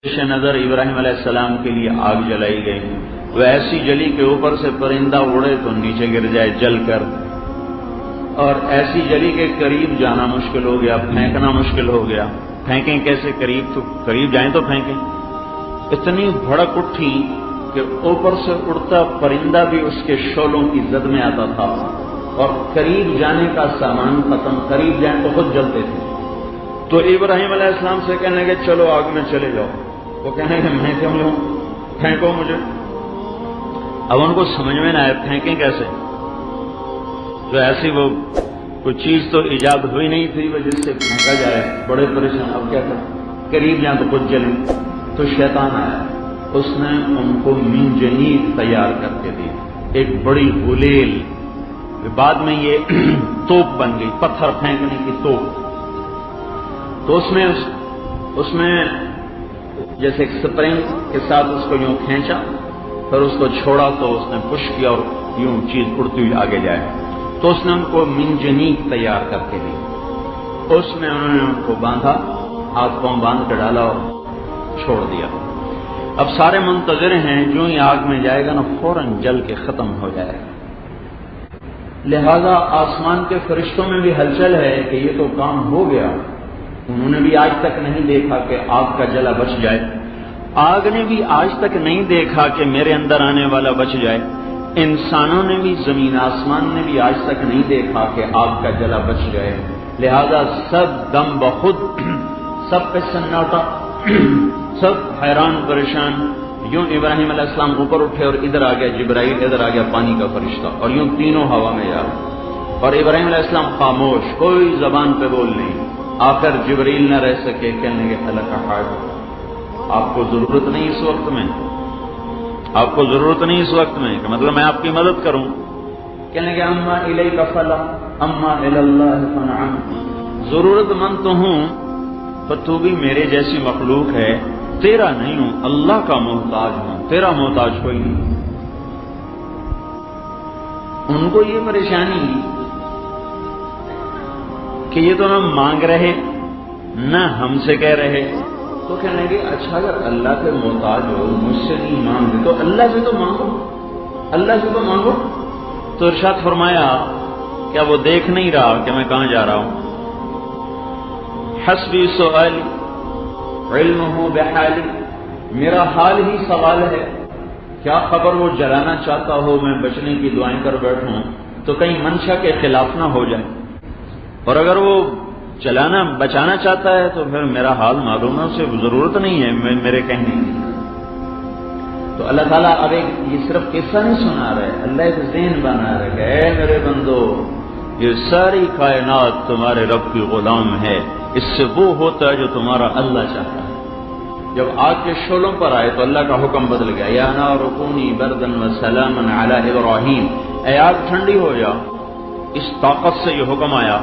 پیش نظر ابراہیم علیہ السلام کے لیے آگ جلائی گئی، وہ ایسی جلی کے اوپر سے پرندہ اڑے تو نیچے گر جائے جل کر، اور ایسی جلی کے قریب جانا مشکل ہو گیا، پھینکنا مشکل ہو گیا۔ پھینکیں کیسے؟ قریب جائیں تو پھینکیں۔ اتنی بھڑک اٹھی کہ اوپر سے اڑتا پرندہ بھی اس کے شعلوں کی زد میں آتا تھا، اور قریب جانے کا سامان ختم، قریب جائیں تو خود جلتے تھے۔ تو ابراہیم علیہ السلام سے کہنے کہ چلو آگ میں چلے جاؤ، وہ کہنے کہ میں کیوں لوں، پھینکو مجھے۔ اب ان کو سمجھ میں نہ آئے پھینکیں کیسے، تو ایسی وہ کوئی چیز تو ایجاد ہوئی نہیں تھی جس سے پھینکا جائے، بڑے پریشان۔ اب کیا کریں، قریب جائیں تو خود جلیں۔ تو شیطان آیا، اس نے ان کو منجنیق تیار کر کے دی، ایک بڑی غلیل، بعد میں یہ توپ بن گئی، پتھر پھینکنے کی توپ۔ تو اس میں جیسے ایک سپرنگ کے ساتھ اس کو یوں کھینچا، پھر اس کو چھوڑا تو اس نے پش کیا اور یوں چیز اڑتی ہوئی آگے جائے۔ تو اس نے ان کو منجنیق تیار کر کے دی، اس میں انہوں نے ان کو باندھا، ہاتھ پاؤں باندھ کر ڈالا اور چھوڑ دیا۔ اب سارے منتظر ہیں، جو ہی آگ میں جائے گا نا فوراً جل کے ختم ہو جائے گا۔ لہذا آسمان کے فرشتوں میں بھی ہلچل ہے کہ یہ تو کام ہو گیا، انہوں نے بھی آج تک نہیں دیکھا کہ آگ کا جلا بچ جائے، آگ نے بھی آج تک نہیں دیکھا کہ میرے اندر آنے والا بچ جائے، انسانوں نے بھی، زمین آسمان نے بھی آج تک نہیں دیکھا کہ آگ کا جلا بچ جائے۔ لہذا سب دم بخود، سب پہ سناٹا، سب حیران پریشان۔ یوں ابراہیم علیہ السلام اوپر اٹھے اور ادھر آ گیا جبرائیل، ادھر آ گیا پانی کا فرشتہ، اور یوں تینوں ہوا میں جا رہے، اور ابراہیم علیہ السلام خاموش، کوئی زبان پہ بول نہیں۔ آخر جبرائیل نہ رہ سکے، کہنے کے اللہ کا حاج، آپ کو ضرورت نہیں اس وقت میں، آپ کو ضرورت نہیں اس وقت میں، کہ مطلب میں آپ کی مدد کروں۔ کہنے کے اما الیک فلا اما الی اللہ فنعم، ضرورت مند تو ہوں پر تو بھی میرے جیسی مخلوق ہے، تیرا نہیں ہوں، اللہ کا محتاج ہوں، تیرا محتاج کوئی نہیں۔ ان کو یہ پریشانی کہ یہ تو نہ مانگ رہے نہ ہم سے کہہ رہے، تو کہنے لگے اچھا اگر اللہ کے محتاج ہو، مجھ سے نہیں مانگے تو اللہ سے تو مانگو، اللہ سے تو مانگو۔ تو ارشاد فرمایا کیا وہ دیکھ نہیں رہا کہ میں کہاں جا رہا ہوں؟ حسبی سؤالی علمہ بحالی، میرا حال ہی سوال ہے، کیا خبر وہ جلانا چاہتا ہو، میں بچنے کی دعائیں کر بیٹھوں تو کہیں منشا کے خلاف نہ ہو جائے، اور اگر وہ بچانا چاہتا ہے تو پھر میرا حال معلوم ہے، اسے ضرورت نہیں ہے میرے کہنے کی۔ تو اللہ تعالیٰ اب یہ صرف قصہ نہیں سنا رہے، اللہ ایک ذہن بنا رہے کہ اے میرے بندو، یہ ساری کائنات تمہارے رب کی غلام ہے، اس سے وہ ہوتا ہے جو تمہارا اللہ چاہتا ہے۔ جب آگ کے شعلوں پر آئے تو اللہ کا حکم بدل گیا، یا نار کونی بردن وسلاما علی ابراہیم، اے آگ ٹھنڈی ہو جا۔ اس طاقت سے یہ حکم آیا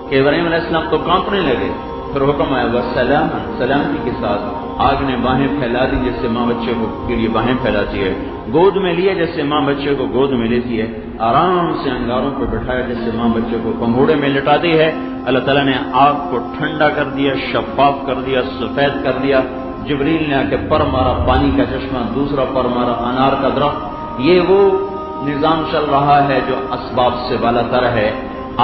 کہ ابراہیم علیہ السلام تو کانپنے لگے، پھر حکم آیا وسلاما، سلامتی کے ساتھ۔ آگ نے باہیں پھیلا دی جیسے ماں بچے کو کے لیے باہیں پھیلاتی ہے، گود میں لیا جیسے ماں بچے کو گود میں لیتی ہے، آرام سے انگاروں پہ بٹھایا جیسے ماں بچے کو پنگھوڑے میں لٹاتی ہے۔ اللہ تعالیٰ نے آگ کو ٹھنڈا کر دیا، شفاف کر دیا، سفید کر دیا۔ جبریل نے آ کے پر مارا، پانی کا چشمہ، دوسرا پر مارا، انار کا درخت۔ یہ وہ نظام چل رہا ہے جو اسباب سے بالا تر ہے۔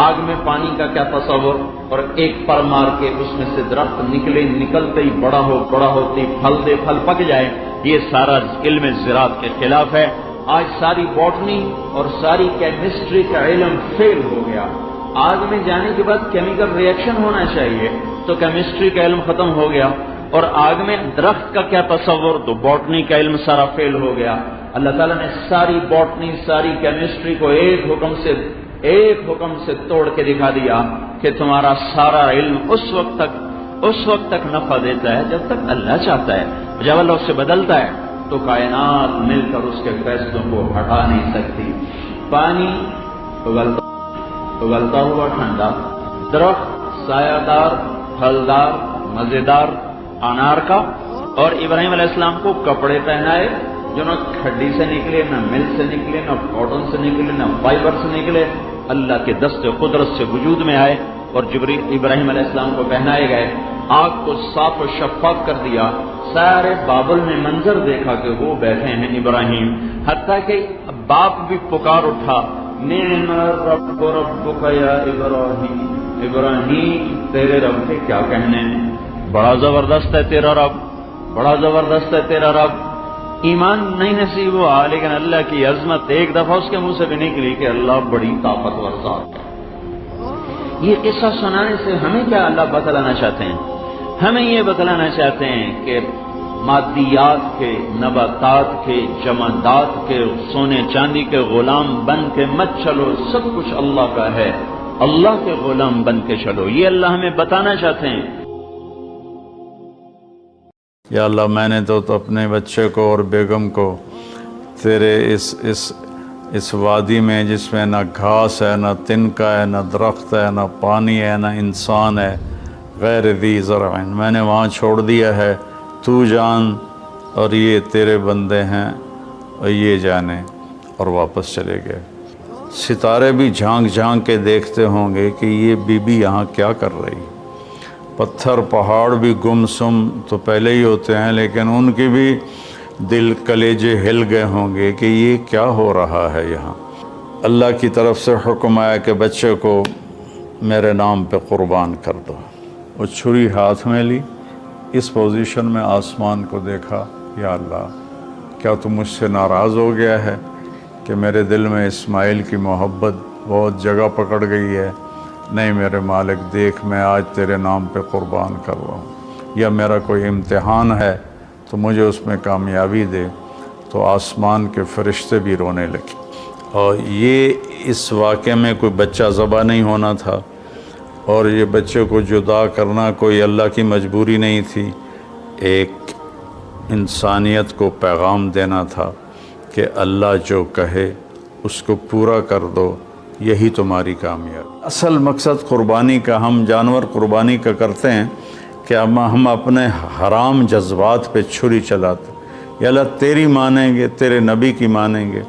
آگ میں پانی کا کیا تصور، اور ایک پر مار کے اس میں سے درخت نکلے، نکلتے ہی بڑا ہوتے ہی پھل دے، پھل پک جائے، یہ سارا علم زراعت کے خلاف ہے۔ آج ساری باٹنی اور ساری کیمسٹری کا علم فیل ہو گیا۔ آگ میں جانے کے بعد کیمیکل ری ایکشن ہونا چاہیے، تو کیمسٹری کا علم ختم ہو گیا، اور آگ میں درخت کا کیا تصور، تو باٹنی کا علم سارا فیل ہو گیا۔ اللہ تعالیٰ نے ساری باٹنی، ساری کیمسٹری کو ایک حکم سے توڑ کے دکھا دیا کہ تمہارا سارا علم اس وقت تک نفع دیتا ہے جب تک اللہ چاہتا ہے، جب اللہ اس سے بدلتا ہے تو کائنات مل کر اس کے فیصلوں کو ہٹا نہیں سکتی۔ پانی اگلتا ہوا ٹھنڈا، درخت سایہ دار، پھلدار، مزیدار، انار کا، اور ابراہیم علیہ السلام کو کپڑے پہنائے جو نہ کھڈی سے نکلے، نہ مل سے نکلے، نہ کاٹن سے نکلے، نہ فائبر سے نکلے، اللہ کے دست قدرت سے وجود میں آئے، اور ابراہیم علیہ السلام کو پہنائے گئے۔ آگ کو صاف و شفاف کر دیا، سارے بابل میں منظر دیکھا کہ وہ بیٹھے ہیں ابراہیم، حتیٰ کہ باپ بھی پکار اٹھا، نعم رب ربک یا ابراہیم، ابراہیم تیرے رب کے کیا کہنے ہیں، بڑا زبردست ہے تیرا رب، بڑا زبردست ہے تیرا رب۔ ایمان نہیں نصیب ہوا، لیکن اللہ کی عظمت ایک دفعہ اس کے منہ سے بھی نکلی کہ اللہ بڑی طاقتور ذات ہے۔ یہ قصہ سنانے سے ہمیں کیا اللہ بتلانا چاہتے ہیں؟ ہمیں یہ بتلانا چاہتے ہیں کہ مادیات کے، نباتات کے، جمادات کے، سونے چاندی کے غلام بن کے مت چلو، سب کچھ اللہ کا ہے، اللہ کے غلام بن کے چلو، یہ اللہ ہمیں بتانا چاہتے ہیں۔ یا اللہ، میں نے تو اپنے بچے کو اور بیگم کو تیرے اس وادی میں جس میں نہ گھاس ہے، نہ تنکا ہے، نہ درخت ہے، نہ پانی ہے، نہ انسان ہے، غیر ذی زرع، میں نے وہاں چھوڑ دیا ہے، تو جان اور یہ تیرے بندے ہیں اور یہ جانے، اور واپس چلے گئے۔ ستارے بھی جھانک جھانک کے دیکھتے ہوں گے کہ یہ بی بی یہاں کیا کر رہی، پتھر پہاڑ بھی گم سم تو پہلے ہی ہوتے ہیں، لیکن ان کی بھی دل کلیجے ہل گئے ہوں گے کہ یہ کیا ہو رہا ہے یہاں۔ اللہ کی طرف سے حکم آیا کہ بچے کو میرے نام پہ قربان کر دو۔ وہ چھری ہاتھ میں لی، اس پوزیشن میں آسمان کو دیکھا، یا اللہ کیا تو مجھ سے ناراض ہو گیا ہے کہ میرے دل میں اسماعیل کی محبت بہت جگہ پکڑ گئی ہے؟ نہیں میرے مالک، دیکھ میں آج تیرے نام پہ قربان کر رہا ہوں، یا میرا کوئی امتحان ہے تو مجھے اس میں کامیابی دے۔ تو آسمان کے فرشتے بھی رونے لگے۔ اور یہ اس واقعے میں کوئی بچہ ذبح نہیں ہونا تھا، اور یہ بچے کو جدا کرنا کوئی اللہ کی مجبوری نہیں تھی، ایک انسانیت کو پیغام دینا تھا کہ اللہ جو کہے اس کو پورا کر دو، یہی تمہاری کامیابی۔ اصل مقصد قربانی کا، ہم جانور قربانی کا کرتے ہیں کہ ہم اپنے حرام جذبات پہ چھری چلاتے، یا اللہ تیری مانیں گے، تیرے نبی کی مانیں گے،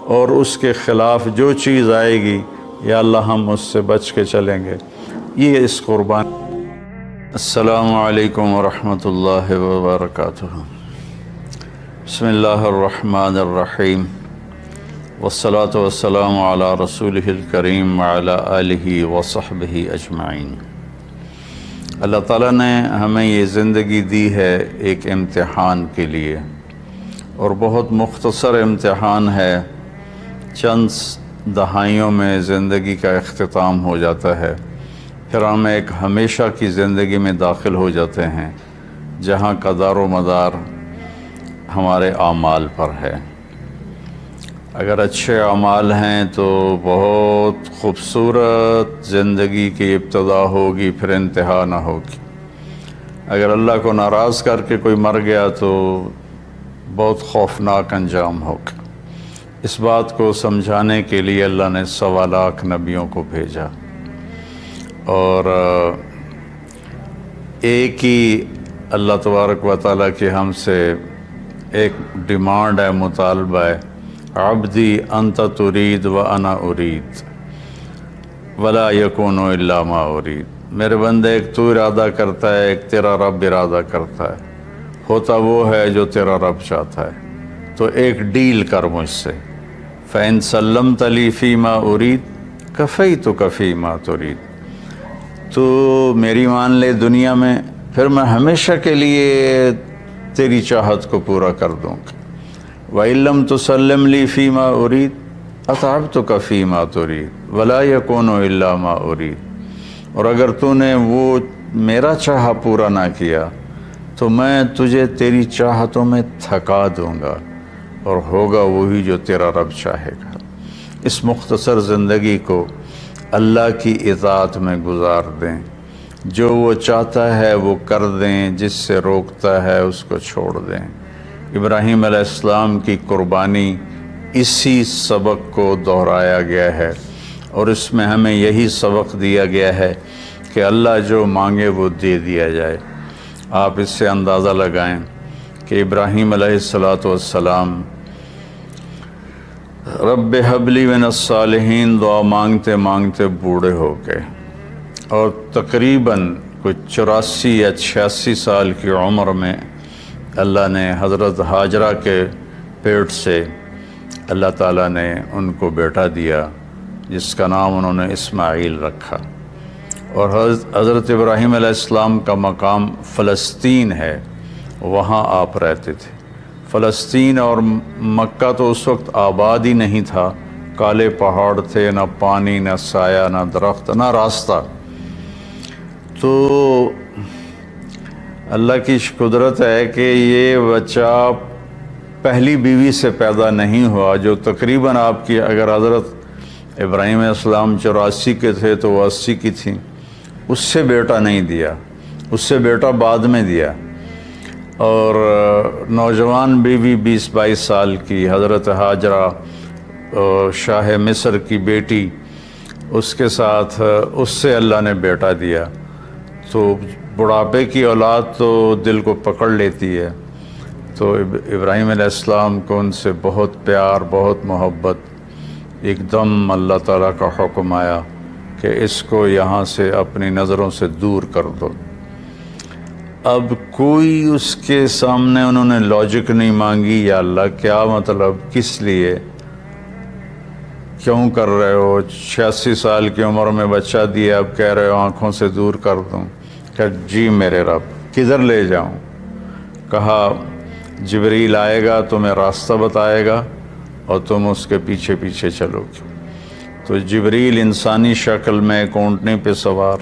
اور اس کے خلاف جو چیز آئے گی یا اللہ ہم اس سے بچ کے چلیں گے، یہ اس قربان۔ السلام علیکم ورحمۃ اللہ وبرکاتہ۔ بسم اللہ الرحمن الرحیم، والصلاة والسلام علی رسولہ الکریم وعلی آلہ وصحبہ اجمعین۔ اللہ تعالیٰ نے ہمیں یہ زندگی دی ہے ایک امتحان کے لیے، اور بہت مختصر امتحان ہے، چند دہائیوں میں زندگی کا اختتام ہو جاتا ہے، پھر ہم ایک ہمیشہ کی زندگی میں داخل ہو جاتے ہیں جہاں کا دار و مدار ہمارے اعمال پر ہے۔ اگر اچھے اعمال ہیں تو بہت خوبصورت زندگی کی ابتدا ہوگی، پھر انتہا نہ ہوگی۔ اگر اللہ کو ناراض کر کے کوئی مر گیا تو بہت خوفناک انجام ہوگا۔ اس بات کو سمجھانے کے لیے اللہ نے 1.25 لاکھ نبیوں کو بھیجا، اور ایک ہی اللہ تبارک و تعالیٰ کی ہم سے ایک ڈیمانڈ ہے، مطالبہ ہے، عبدی انت ترید و انا ارید ولا یکون الا ما ارید۔ میرے بندے، ایک تو ارادہ کرتا ہے، ایک تیرا رب ارادہ کرتا ہے، ہوتا وہ ہے جو تیرا رب چاہتا ہے۔ تو ایک ڈیل کر مجھ سے، فَإِن سَلَّمْتَ لِي فِي مَا أُرِيدُ كَفَيْتُكَ فِي مَا تُرِيدُ۔ تو میری مان لے دنیا میں، پھر میں ہمیشہ کے لیے تیری چاہت کو پورا کر دوں گا۔ وَإِن لَمْ تُسَلِّمْ لِي فِي مَا أُرِيدُ أَتْعَبْتُكَ فِي مَا تُرِيدُ وَلَا يَكُونُ إِلَّا مَا أُرِيدُ۔ اور اگر تو نے وہ میرا چاہا پورا نہ کیا تو میں تجھے تیری چاہتوں میں تھکا دوں گا، اور ہوگا وہی جو تیرا رب چاہے گا۔ اس مختصر زندگی کو اللہ کی اطاعت میں گزار دیں، جو وہ چاہتا ہے وہ کر دیں، جس سے روکتا ہے اس کو چھوڑ دیں۔ ابراہیم علیہ السلام کی قربانی اسی سبق کو دہرایا گیا ہے، اور اس میں ہمیں یہی سبق دیا گیا ہے کہ اللہ جو مانگے وہ دے دیا جائے۔ آپ اس سے اندازہ لگائیں کہ ابراہیم علیہ السلام رب حب لی من الصالحین دعا مانگتے مانگتے بوڑھے ہو گئے، اور تقریباً کوئی 84 یا 86 سال کی عمر میں اللہ نے حضرت ہاجرہ کے پیٹ سے اللہ تعالیٰ نے ان کو بیٹا دیا جس کا نام انہوں نے اسماعیل رکھا۔ اور حضرت ابراہیم علیہ السلام کا مقام فلسطین ہے، وہاں آپ رہتے تھے۔ فلسطین اور مکہ تو اس وقت آباد ہی نہیں تھا، کالے پہاڑ تھے، نہ پانی، نہ سایہ، نہ درخت، نہ راستہ۔ تو اللہ کی قدرت ہے کہ یہ بچہ پہلی بیوی سے پیدا نہیں ہوا، جو تقریباً آپ کی اگر حضرت ابراہیم علیہ السلام 84 کے تھے تو وہ 80 کی تھیں، اس سے بیٹا نہیں دیا، اس سے بیٹا بعد میں دیا۔ اور نوجوان بیوی 20-22 سال کی حضرت ہاجرہ شاہ مصر کی بیٹی، اس کے ساتھ اس سے اللہ نے بیٹا دیا۔ تو بڑھاپے کی اولاد تو دل کو پکڑ لیتی ہے، تو ابراہیم علیہ السلام کو ان سے بہت پیار، بہت محبت۔ ایک دم اللہ تعالیٰ کا حکم آیا کہ اس کو یہاں سے اپنی نظروں سے دور کر دو۔ اب کوئی اس کے سامنے انہوں نے لاجک نہیں مانگی، یا اللہ کیا مطلب، کس لیے، کیوں کر رہے ہو؟ 86 سال کی عمر میں بچہ دیا، اب کہہ رہے ہو آنکھوں سے دور کر دوں۔ کہ جی میرے رب، کدھر لے جاؤں؟ کہا جبریل آئے گا، تمہیں راستہ بتائے گا اور تم اس کے پیچھے پیچھے چلو گے۔ تو جبریل انسانی شکل میں ایک اونٹنے پہ سوار،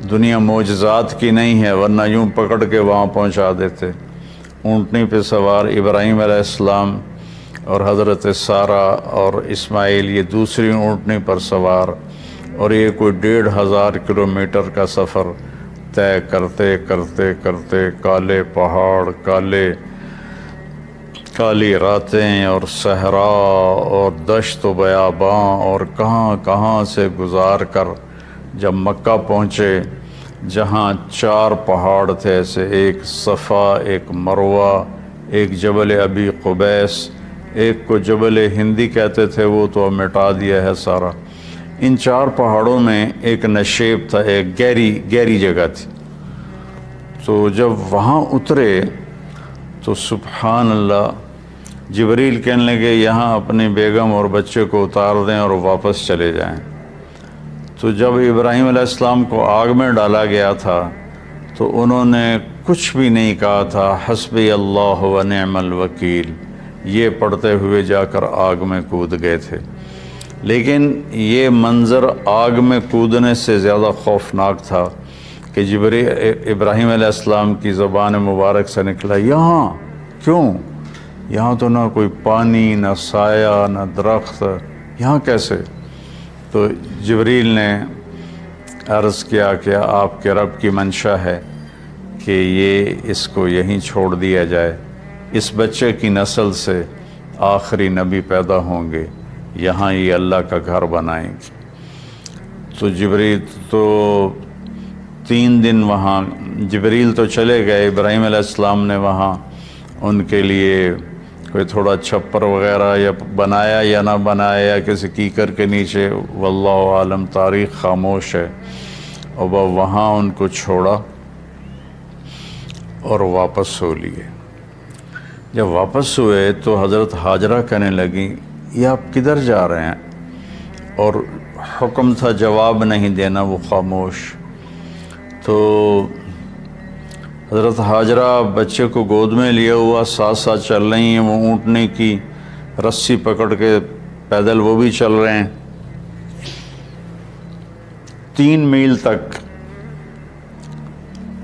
دنیا معجزات کی نہیں ہے ورنہ یوں پکڑ کے وہاں پہنچا دیتے، اونٹنے پہ سوار ابراہیم علیہ السلام اور حضرت سارہ اور اسماعیل یہ دوسری اونٹنے پر سوار، اور یہ کوئی 1500 کلومیٹر کا سفر طے کرتے کرتے کرتے، کالے پہاڑ، کالی راتیں اور صحرا اور دشت و بیاباں اور کہاں کہاں سے گزار کر جب مکہ پہنچے، جہاں 4 پہاڑ تھے ایسے، ایک صفا، ایک مروہ، ایک جبل ابی قبیس، ایک کو جبل ہندی کہتے تھے، وہ تو مٹا دیا ہے سارا۔ ان 4 پہاڑوں میں ایک نشیب تھا، ایک گہری جگہ تھی۔ تو جب وہاں اترے تو سبحان اللہ، جبریل کہنے لگے یہاں اپنی بیگم اور بچے کو اتار دیں اور واپس چلے جائیں۔ تو جب ابراہیم علیہ السلام کو آگ میں ڈالا گیا تھا تو انہوں نے کچھ بھی نہیں کہا تھا، حسبی اللہ و نعم الوکیل، یہ پڑھتے ہوئے جا کر آگ میں کود گئے تھے۔ لیکن یہ منظر آگ میں کودنے سے زیادہ خوفناک تھا کہ ابراہیم علیہ السلام کی زبان مبارک سے نکلا، یہاں کیوں؟ یہاں تو نہ کوئی پانی، نہ سایہ، نہ درخت، یہاں کیسے؟ تو جبریل نے عرض کیا کہ آپ کے رب کی منشا ہے کہ یہ اس کو یہیں چھوڑ دیا جائے، اس بچے کی نسل سے آخری نبی پیدا ہوں گے، یہاں یہ اللہ کا گھر بنائیں گے۔ تو جبریل تو 3 دن وہاں، جبریل تو چلے گئے، ابراہیم علیہ السلام نے وہاں ان کے لیے کوئی تھوڑا چھپر وغیرہ یا بنایا یا نہ بنایا، یا کسی کیکر کے نیچے، واللہ عالم، تاریخ خاموش ہے۔ اور وہاں ان کو چھوڑا اور واپس ہو لیے۔ جب واپس ہوئے تو حضرت ہاجرہ کہنے لگیں، یہ آپ کدھر جا رہے ہیں؟ اور حکم تھا جواب نہیں دینا، وہ خاموش۔ تو حضرت ہاجرہ بچے کو گود میں لیا ہوا ساتھ ساتھ چل رہی ہیں، وہ اونٹنے کی رسی پکڑ کے پیدل وہ بھی چل رہے ہیں۔ 3 میل تک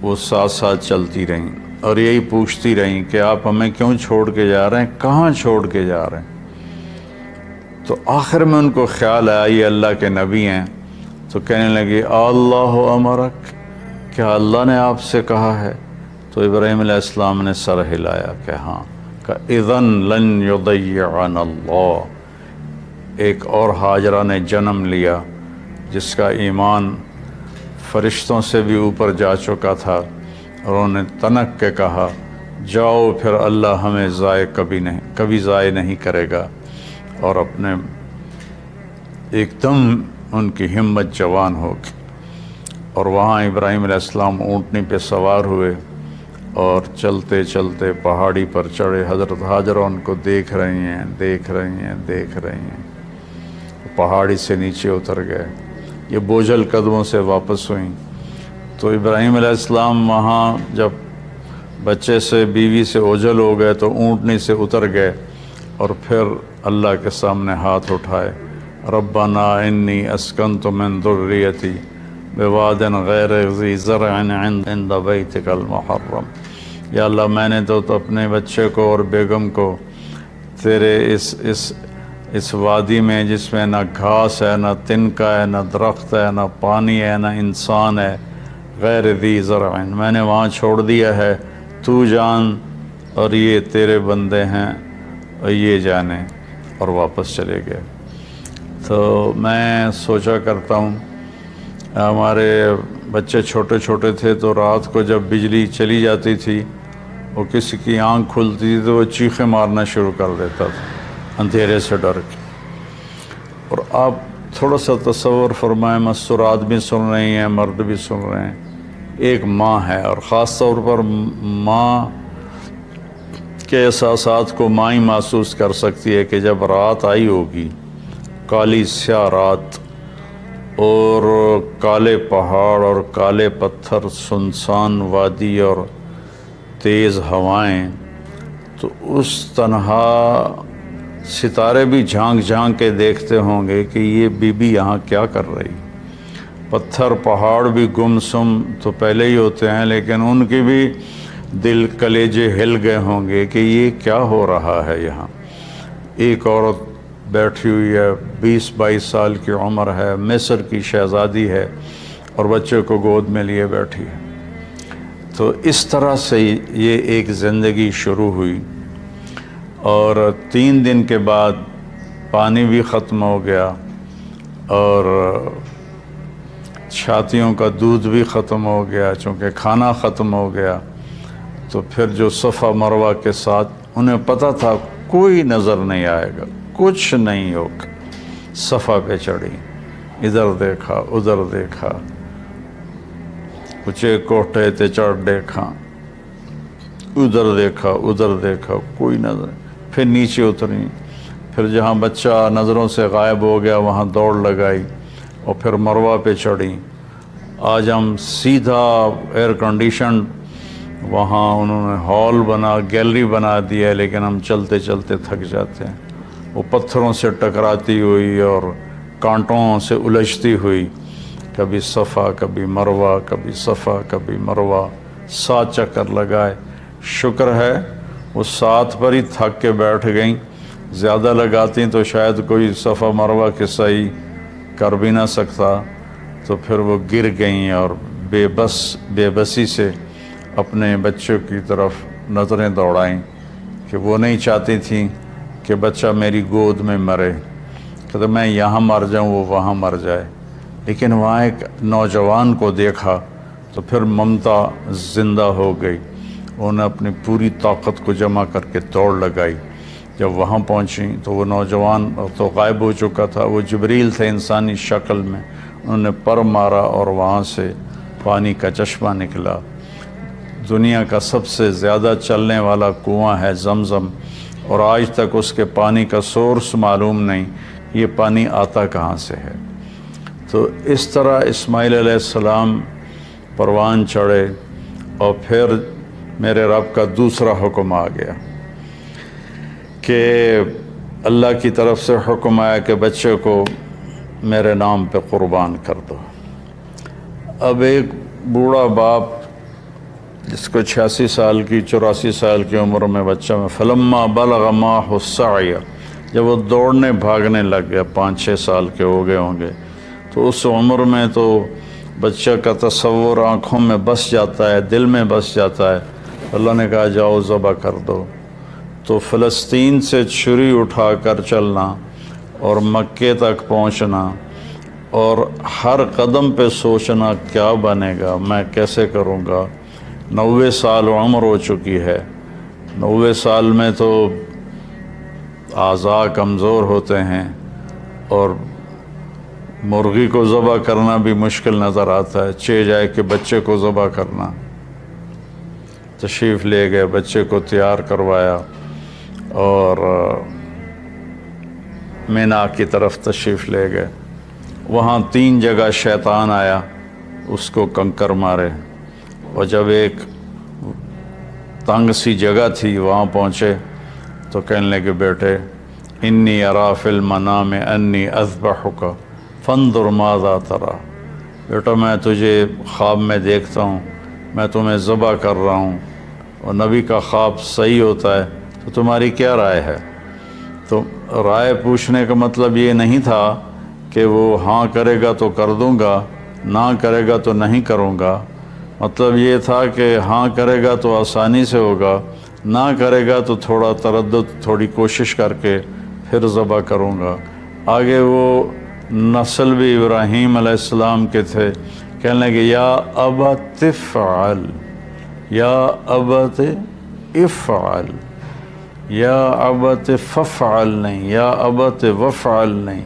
وہ ساتھ ساتھ چلتی رہیں اور یہی پوچھتی رہیں کہ آپ ہمیں کیوں چھوڑ کے جا رہے ہیں، کہاں چھوڑ کے جا رہے ہیں؟ تو آخر میں ان کو خیال آیا یہ اللہ کے نبی ہیں، تو کہنے لگے اللہ امرک، کیا اللہ نے آپ سے کہا ہے؟ تو ابراہیم علیہ السلام نے سر ہلایا کہ ہاں، کہ اذن لن یضیعنا اللہ۔ ایک اور ہاجرہ نے جنم لیا جس کا ایمان فرشتوں سے بھی اوپر جا چکا تھا، اور انہوں نے تنک کے کہا جاؤ پھر اللہ ہمیں کبھی ضائع نہیں کرے گا، اور اپنے ایک دم ان کی ہمت جوان ہو گئی۔ اور وہاں ابراہیم علیہ السلام اونٹنی پہ سوار ہوئے اور چلتے چلتے پہاڑی پر چڑھے۔ حضرت ہاجرہ ان کو دیکھ رہی ہیں، دیکھ رہی ہیں، دیکھ رہی ہیں، پہاڑی سے نیچے اتر گئے۔ یہ بوجھل قدموں سے واپس ہوئیں تو ابراہیم علیہ السلام وہاں جب بچے سے بیوی سے اوجھل ہو گئے تو اونٹنی سے اتر گئے اور پھر اللہ کے سامنے ہاتھ اٹھائے، ربنا انی اسکنت من ذریتی بواد غیر ذی زرع عند بیتک المحرم۔ یا اللہ میں نے تو اپنے بچے کو اور بیگم کو تیرے اس وادی میں جس میں نہ گھاس ہے، نہ تنکا ہے، نہ درخت ہے، نہ پانی ہے، نہ انسان ہے، غیر ذی زرع، میں نے وہاں چھوڑ دیا ہے، تو جان اور یہ تیرے بندے ہیں اور یہ جانے، اور واپس چلے گئے۔ تو میں سوچا کرتا ہوں، ہمارے بچے چھوٹے چھوٹے تھے تو رات کو جب بجلی چلی جاتی تھی وہ کسی کی آنکھ کھلتی تھی تو وہ چیخیں مارنا شروع کر دیتا تھا اندھیرے سے ڈر کے۔ اور آپ تھوڑا سا تصور فرمائیں، مستورات بھی سن رہی ہیں، مرد بھی سن رہے ہیں، ایک ماں ہے، اور خاص طور پر ماں کے احساسات کو ماں ہی محسوس کر سکتی ہے کہ جب رات آئی ہوگی، کالی سیاہ رات اور کالے پہاڑ اور کالے پتھر، سنسان وادی اور تیز ہوائیں، تو اس تنہا ستارے بھی جھانک جھانک کے دیکھتے ہوں گے کہ یہ بی بی یہاں کیا کر رہی۔ پتھر پہاڑ بھی گمسم تو پہلے ہی ہوتے ہیں، لیکن ان کی بھی دل کلیجے ہل گئے ہوں گے کہ یہ کیا ہو رہا ہے یہاں۔ ایک عورت بیٹھی ہوئی ہے، 20-22 سال کی عمر ہے، مصر کی شہزادی ہے اور بچے کو گود میں لیے بیٹھی ہے۔ تو اس طرح سے یہ ایک زندگی شروع ہوئی، اور 3 دن کے بعد پانی بھی ختم ہو گیا اور چھاتیوں کا دودھ بھی ختم ہو گیا، چونکہ کھانا ختم ہو گیا۔ تو پھر جو صفا مروہ کے ساتھ انہیں پتہ تھا کوئی نظر نہیں آئے گا، کچھ نہیں ہوگا، صفا پہ چڑھی، ادھر دیکھا ادھر دیکھا، اونچے کوٹھے تے چڑھ دیکھا، ادھر دیکھا ادھر دیکھا، کوئی نظر۔ پھر نیچے اتری، پھر جہاں بچہ نظروں سے غائب ہو گیا وہاں دوڑ لگائی اور پھر مروہ پہ چڑھی۔ آج ہم سیدھا ایئر کنڈیشن وہاں انہوں نے ہال بنا، گیلری بنا دیا ہے، لیکن ہم چلتے چلتے تھک جاتے ہیں۔ وہ پتھروں سے ٹکراتی ہوئی اور کانٹوں سے الجھتی ہوئی، کبھی صفا کبھی مروہ، کبھی صفا کبھی مروہ، 7 چکر لگائے۔ شکر ہے وہ 7 پر ہی تھک کے بیٹھ گئیں، زیادہ لگاتی تو شاید کوئی صفا مروہ کے صحیح کر بھی نہ سکتا، تو پھر وہ گر گئیں اور بے بسی سے اپنے بچوں کی طرف نظریں دوڑائیں کہ وہ نہیں چاہتی تھیں کہ بچہ میری گود میں مرے، کہ میں یہاں مر جاؤں وہ وہاں مر جائے۔ لیکن وہاں ایک نوجوان کو دیکھا تو پھر ممتا زندہ ہو گئی، انہوں نے اپنی پوری طاقت کو جمع کر کے دوڑ لگائی۔ جب وہاں پہنچیں تو وہ نوجوان تو غائب ہو چکا تھا، وہ جبریل تھے انسانی شکل میں، انہوں نے پر مارا اور وہاں سے پانی کا چشمہ نکلا۔ دنیا کا سب سے زیادہ چلنے والا کنواں ہے زمزم، اور آج تک اس کے پانی کا سورس معلوم نہیں، یہ پانی آتا کہاں سے ہے۔ تو اس طرح اسماعیل علیہ السلام پروان چڑھے، اور پھر میرے رب کا دوسرا حکم آ گیا کہ اللہ کی طرف سے حکم آیا کہ بچے کو میرے نام پہ قربان کر دو۔ اب ایک بوڑھا باپ جس کو 86 سال کی 84 سال کی عمر میں بچہ میں فلما بلغ معه السعی، جب وہ دوڑنے بھاگنے لگ گیا، 5-6 سال کے ہو گئے ہوں گے، تو اس عمر میں تو بچہ کا تصور آنکھوں میں بس جاتا ہے، دل میں بس جاتا ہے۔ اللہ نے کہا جاؤ ذبح کر دو۔ تو فلسطین سے چھری اٹھا کر چلنا اور مکے تک پہنچنا، اور ہر قدم پہ سوچنا کیا بنے گا، میں کیسے کروں گا۔ 90 سال عمر ہو چکی ہے، 90 سال میں تو اعضاء کمزور ہوتے ہیں، اور مرغی کو ذبح کرنا بھی مشکل نظر آتا ہے، چہ جائے کہ بچے کو ذبح کرنا۔ تشریف لے گئے، بچے کو تیار کروایا اور مینا کی طرف تشریف لے گئے۔ وہاں 3 جگہ شیطان آیا، اس کو کنکر مارے، اور جب ایک تنگ سی جگہ تھی وہاں پہنچے تو کہنے لگے بیٹے انی ارا فی المنام انی اذبحک فانظر ماذا تری، بیٹا میں تجھے خواب میں دیکھتا ہوں، میں تمہیں ذبح کر رہا ہوں، اور نبی کا خواب صحیح ہوتا ہے تو تمہاری کیا رائے ہے؟ تو رائے پوچھنے کا مطلب یہ نہیں تھا کہ وہ ہاں کرے گا تو کر دوں گا، نہ کرے گا تو نہیں کروں گا، مطلب یہ تھا کہ ہاں کرے گا تو آسانی سے ہوگا، نہ کرے گا تو تھوڑا تردد، تھوڑی کوشش کر کے پھر ذبح کروں گا۔ آگے وہ نسل بھی ابراہیم علیہ السلام کے تھے، کہنے لگے یا ابت افعل، یا ابت افعل، یا ابت ففعل نہیں، یا ابت وفعل نہیں،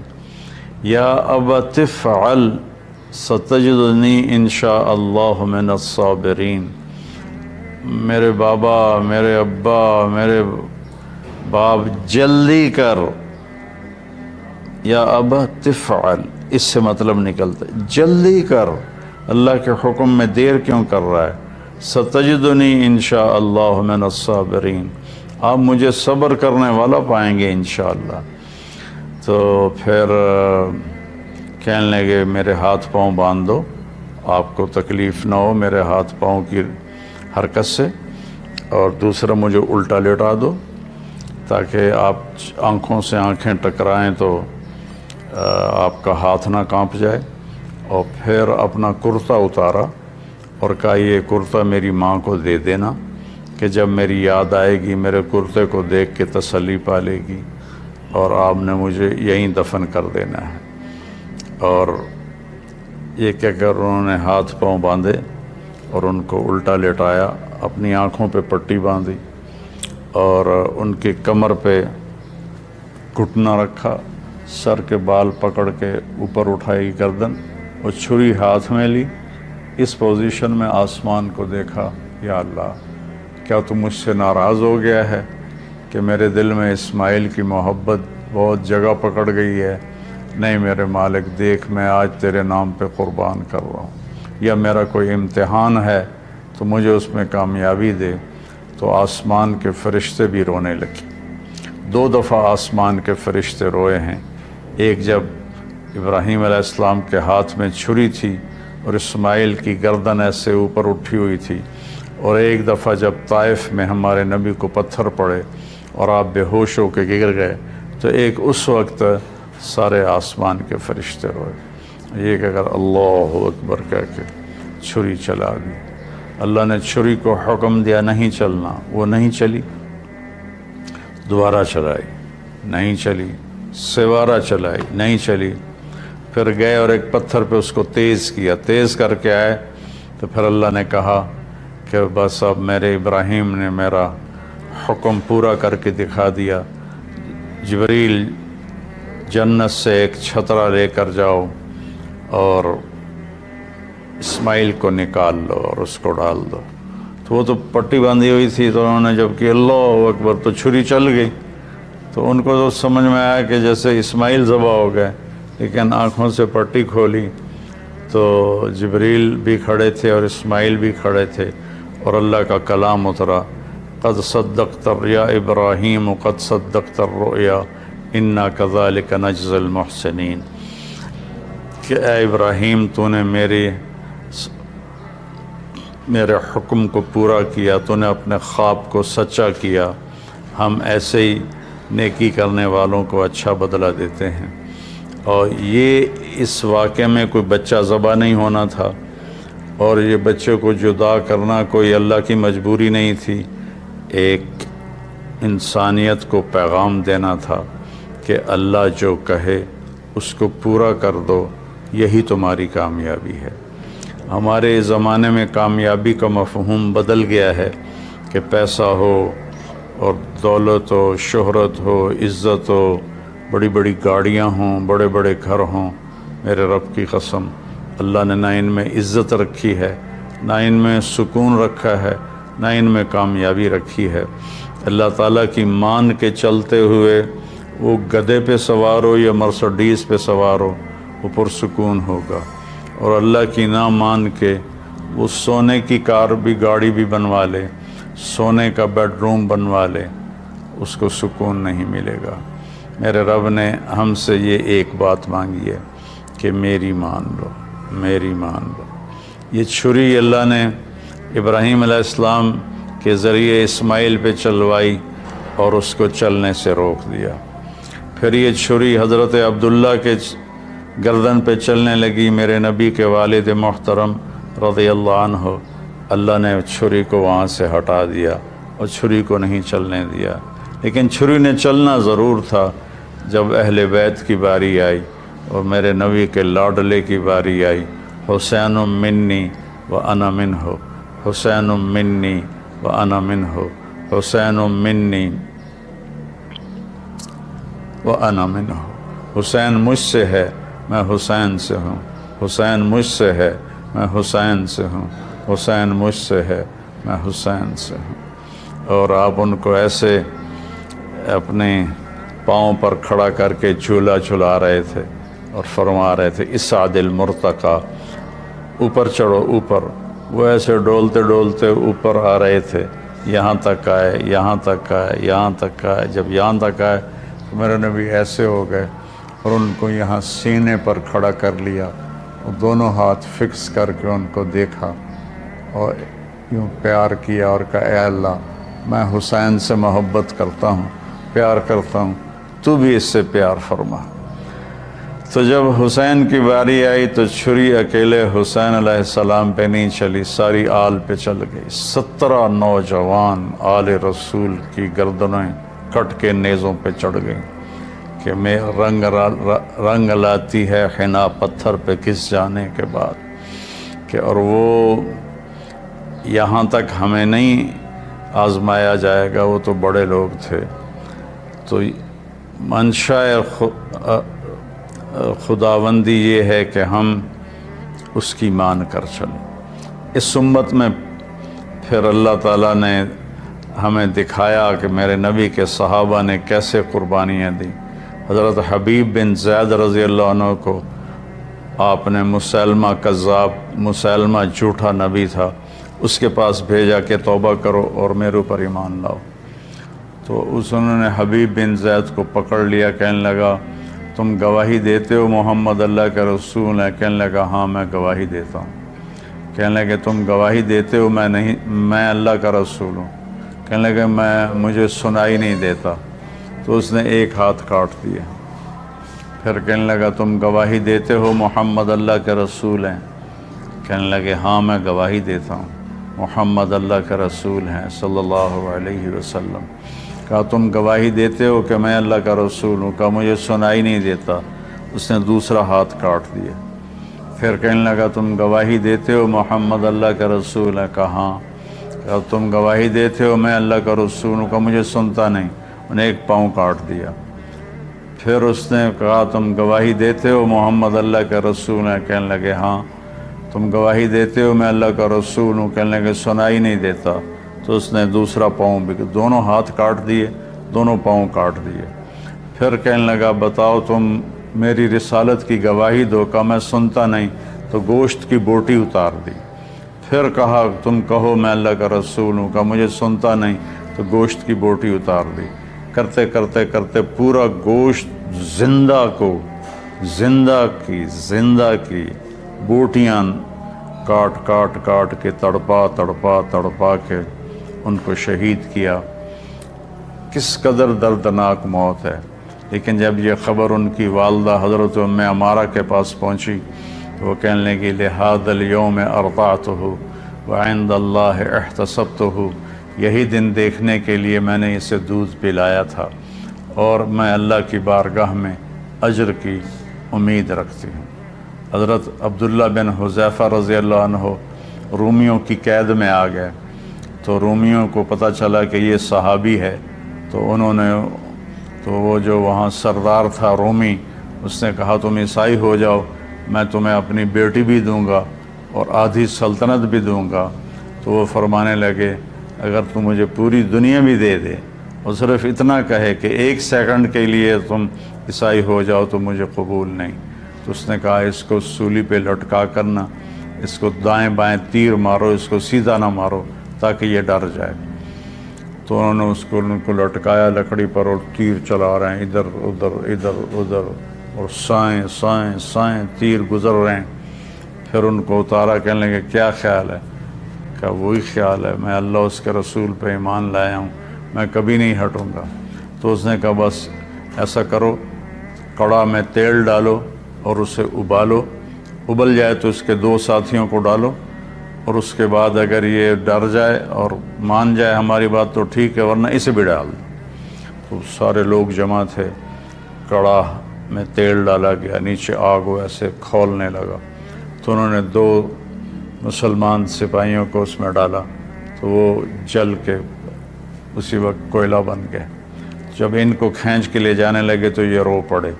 یا ابت افعل ستجدنی انشاء اللہ من الصابرین۔ میرے بابا، میرے ابا، میرے باپ، جلدی کر، یا ابا تفعل، اس سے مطلب نکلتا ہے جلدی کر، اللہ کے حکم میں دیر کیوں کر رہا ہے؟ ستجدنی انشاء اللہ من الصابرین، آپ مجھے صبر کرنے والا پائیں گے انشاءاللہ۔ تو پھر کہنے لگے میرے ہاتھ پاؤں باندھ دو، آپ کو تکلیف نہ ہو میرے ہاتھ پاؤں کی حرکت سے، اور دوسرا مجھے الٹا لیٹا دو تاکہ آپ آنکھوں سے آنکھیں ٹکرائیں تو آپ کا ہاتھ نہ کانپ جائے۔ اور پھر اپنا کرتا اتارا اور کہا یہ کرتا میری ماں کو دے دینا کہ جب میری یاد آئے گی میرے کرتے کو دیکھ کے تسلی پا لے گی، اور آپ نے مجھے یہیں دفن کر دینا ہے۔ اور یہ کہہ کر انہوں نے ہاتھ پاؤں باندھے اور ان کو الٹا لٹایا، اپنی آنکھوں پہ پٹی باندھی اور ان کی کمر پہ گھٹنا رکھا، سر کے بال پکڑ کے اوپر اٹھائی گردن، اور چھری ہاتھ میں لی، اس پوزیشن میں آسمان کو دیکھا، یا اللہ کیا تو مجھ سے ناراض ہو گیا ہے کہ میرے دل میں اسماعیل کی محبت بہت جگہ پکڑ گئی ہے؟ نہیں میرے مالک، دیکھ میں آج تیرے نام پہ قربان کر رہا ہوں، یا میرا کوئی امتحان ہے تو مجھے اس میں کامیابی دے۔ تو آسمان کے فرشتے بھی رونے لگے۔ 2 دفعہ آسمان کے فرشتے روئے ہیں، ایک جب ابراہیم علیہ السلام کے ہاتھ میں چھری تھی اور اسماعیل کی گردن ایسے اوپر اٹھی ہوئی تھی، اور ایک دفعہ جب طائف میں ہمارے نبی کو پتھر پڑے اور آپ بے ہوش ہو کے گر گئے، تو ایک اس وقت سارے آسمان کے فرشتے روئے۔ یہ کہ اگر اللہ اکبر کہہ کے چھری چلا دی، اللہ نے چھری کو حکم دیا نہیں چلنا، وہ نہیں چلی، دوبارہ چلائی نہیں چلی، سوارہ چلائی نہیں چلی، پھر گئے اور ایک پتھر پہ اس کو تیز کیا، تیز کر کے آئے تو پھر اللہ نے کہا کہ بس اب میرے ابراہیم نے میرا حکم پورا کر کے دکھا دیا، جبریل جنت سے ایک چھترا لے کر جاؤ اور اسماعیل کو نکال لو اور اس کو ڈال دو۔ تو وہ تو پٹی باندھی ہوئی تھی، تو انہوں نے جب کہ اللہ اکبر تو چھری چل گئی، تو ان کو تو سمجھ میں آیا کہ جیسے اسماعیل ذبح ہو گئے، لیکن آنکھوں سے پٹی کھولی تو جبریل بھی کھڑے تھے اور اسماعیل بھی کھڑے تھے، اور اللہ کا کلام اترا، قد صدقت الرؤیا ابراہیم قد صدقت الرؤیا انا کذالک نجزی المحسنین، کہ اے ابراہیم تو نے میرے حکم کو پورا کیا، تو نے اپنے خواب کو سچا کیا، ہم ایسے ہی نیکی کرنے والوں کو اچھا بدلہ دیتے ہیں۔ اور یہ اس واقعے میں کوئی بچہ ذبح نہیں ہونا تھا، اور یہ بچے کو جدا کرنا کوئی اللہ کی مجبوری نہیں تھی، ایک انسانیت کو پیغام دینا تھا کہ اللہ جو کہے اس کو پورا کر دو، یہی تمہاری کامیابی ہے۔ ہمارے زمانے میں کامیابی کا مفہوم بدل گیا ہے کہ پیسہ ہو اور دولت ہو، شہرت ہو، عزت ہو، بڑی بڑی گاڑیاں ہوں، بڑے بڑے گھر ہوں۔ میرے رب کی قسم اللہ نے نہ ان میں عزت رکھی ہے، نہ ان میں سکون رکھا ہے، نہ ان میں کامیابی رکھی ہے۔ اللہ تعالیٰ کی مان کے چلتے ہوئے وہ گدھے پہ سوار ہو یا مرسڈیز پہ سوار ہو، وہ پرسکون ہوگا، اور اللہ کی نہ مان کے وہ سونے کی کار بھی گاڑی بھی بنوا لے، سونے کا بیڈ روم بنوا لے، اس کو سکون نہیں ملے گا۔ میرے رب نے ہم سے یہ ایک بات مانگی ہے کہ میری مان لو، میری مان لو۔ یہ چھری اللہ نے ابراہیم علیہ السلام کے ذریعے اسماعیل پہ چلوائی اور اس کو چلنے سے روک دیا۔ پھر یہ چھری حضرت عبداللہ کے گردن پہ چلنے لگی، میرے نبی کے والد محترم رضی اللہ عنہ۔ اللہ نے چھری کو وہاں سے ہٹا دیا اور چھری کو نہیں چلنے دیا، لیکن چھری نے چلنا ضرور تھا جب اہل بیت کی باری آئی اور میرے نبی کے لاڈلے کی باری آئی۔ حسین منی و انا منہ، حسین منی و انا منہ، حسین منی و انا منہ۔ حسین مجھ سے ہے، میں حسین سے ہوں، حسین مجھ سے ہے، میں حسین سے ہوں، حسین مجھ سے ہے، میں حسین سے ہوں۔ اور آپ ان کو ایسے اپنے پاؤں پر کھڑا کر کے جھولا جھلا رہے تھے اور فرما رہے تھے اسعد المرتقی، اوپر چڑھو اوپر۔ وہ ایسے ڈولتے ڈولتے اوپر آ رہے تھے، یہاں تک آئے، یہاں تک آئے، یہاں تک آئے۔ جب یہاں تک آئے تو میرے نبی ایسے ہو گئے اور ان کو یہاں سینے پر کھڑا کر لیا اور دونوں ہاتھ فکس کر کے ان کو دیکھا اور یوں پیار کیا اور کہا اے اللہ میں حسین سے محبت کرتا ہوں، پیار کرتا ہوں، تو بھی اس سے پیار فرما۔ تو جب حسین کی باری آئی تو چھری اکیلے حسین علیہ السلام پہ نہیں چلی، ساری آل پہ چل گئی۔ 17 نوجوان آل رسول کی گردنیں کٹ کے نیزوں پہ چڑھ گئیں کہ میں رنگ لاتی ہے حنا پتھر پہ کس جانے کے بعد کہ اور وہ یہاں تک ہمیں نہیں آزمایا جائے گا، وہ تو بڑے لوگ تھے۔ تو منشاء خداوندی یہ ہے کہ ہم اس کی مان کر چلیں۔ اس امت میں پھر اللہ تعالیٰ نے ہمیں دکھایا کہ میرے نبی کے صحابہ نے کیسے قربانیاں دیں۔ حضرت حبیب بن زید رضی اللہ عنہ کو آپ نے مسلمہ کذاب، مسلمہ جھوٹا نبی تھا، اس کے پاس بھیجا کہ توبہ کرو اور میرے اوپر ایمان لاؤ۔ تو انہوں نے حبیب بن زید کو پکڑ لیا، کہنے لگا تم گواہی دیتے ہو محمد اللہ کا رسول ہے؟ کہنے لگا ہاں میں گواہی دیتا ہوں۔ کہنے لگا تم گواہی دیتے ہو میں اللہ کا رسول ہوں؟ کہنے لگا مجھے سنائی نہیں دیتا۔ تو اس نے ایک ہاتھ کاٹ دیا۔ پھر کہنے لگا تم گواہی دیتے ہو محمد اللہ کے رسول ہیں؟ کہنے لگے ہاں میں گواہی دیتا ہوں، محمد اللہ کا رسول ہیں صلی اللہ علیہ وسلم۔ کہا تم گواہی دیتے ہو کہ میں اللہ کا رسول ہوں؟ کہا مجھے سنائی نہیں دیتا۔ اس نے دوسرا ہاتھ کاٹ دیا۔ پھر کہنے لگا تم گواہی دیتے ہو محمد اللہ کا رسول ہے؟ کہا ہاں۔ کہا تم گواہی دیتے ہو میں اللہ کا رسول ہوں؟ کہا مجھے سنتا نہیں۔ انہیں ایک پاؤں کاٹ دیا۔ پھر اس نے کہا تم گواہی دیتے ہو محمد اللہ کا رسول ہے؟ کہنے لگے ہاں۔ تم گواہی دیتے ہو میں اللہ کا رسول ہوں؟ کہنے لگے سنائی نہیں دیتا۔ تو اس نے دوسرا پاؤں بھی، دونوں ہاتھ کاٹ دیے، دونوں پاؤں کاٹ دیے۔ پھر کہنے لگا بتاؤ تم میری رسالت کی گواہی دو۔ کہا میں سنتا نہیں، تو گوشت کی بوٹی اتار دی۔ پھر کہا تم کہو میں اللہ کا رسول ہوں۔ کہا مجھے سنتا نہیں، تو گوشت کی بوٹی اتار دی۔ کرتے کرتے کرتے پورا گوشت زندہ کی بوٹیاں کاٹ کے تڑپا کے ان کو شہید کیا۔ کس قدر دردناک موت ہے۔ لیکن جب یہ خبر ان کی والدہ حضرت ام عمارہ کے پاس پہنچی تو وہ کہنے لگی لہذا الیوم ارضعتہ وعند اللہ احتسبتہ، یہی دن دیکھنے کے لیے میں نے اسے دودھ پلایا تھا اور میں اللہ کی بارگاہ میں اجر کی امید رکھتی ہوں۔ حضرت عبداللہ بن حذیفہ رضی اللہ عنہ رومیوں کی قید میں آ گئے، تو رومیوں کو پتہ چلا کہ یہ صحابی ہے، تو وہ جو وہاں سردار تھا رومی، اس نے کہا تم عیسائی ہو جاؤ، میں تمہیں اپنی بیٹی بھی دوں گا اور آدھی سلطنت بھی دوں گا۔ تو وہ فرمانے لگے اگر تم مجھے پوری دنیا بھی دے دے اور صرف اتنا کہے کہ 1 سیکنڈ کے لیے تم عیسائی ہو جاؤ تو مجھے قبول نہیں۔ تو اس نے کہا اس کو سولی پہ لٹکا کرنا، اس کو دائیں بائیں تیر مارو، اس کو سیدھا نہ مارو تاکہ یہ ڈر جائے۔ تو انہوں نے ان کو لٹکایا لکڑی پر اور تیر چلا رہے ہیں ادھر ادھر اور سائیں تیر گزر رہے ہیں۔ پھر ان کو اتارا، کہنے لگے کیا خیال ہے؟ کہ وہی خیال ہے، میں اللہ اس کے رسول پہ ایمان لایا ہوں، میں کبھی نہیں ہٹوں گا۔ تو اس نے کہا بس ایسا کرو، کڑا میں تیل ڈالو اور اسے ابالو، ابل جائے تو اس کے 2 ساتھیوں کو ڈالو، اور اس کے بعد اگر یہ ڈر جائے اور مان جائے ہماری بات تو ٹھیک ہے، ورنہ اسے بھی ڈال دو۔ تو سارے لوگ جمع تھے، کڑا میں تیل ڈالا گیا، نیچے آگ ایسے کھولنے لگا۔ تو انہوں نے 2 مسلمان سپاہیوں کو اس میں ڈالا تو وہ جل کے اسی وقت کوئلہ بن گئے۔ جب ان کو کھینچ کے لے جانے لگے تو یہ رو پڑے۔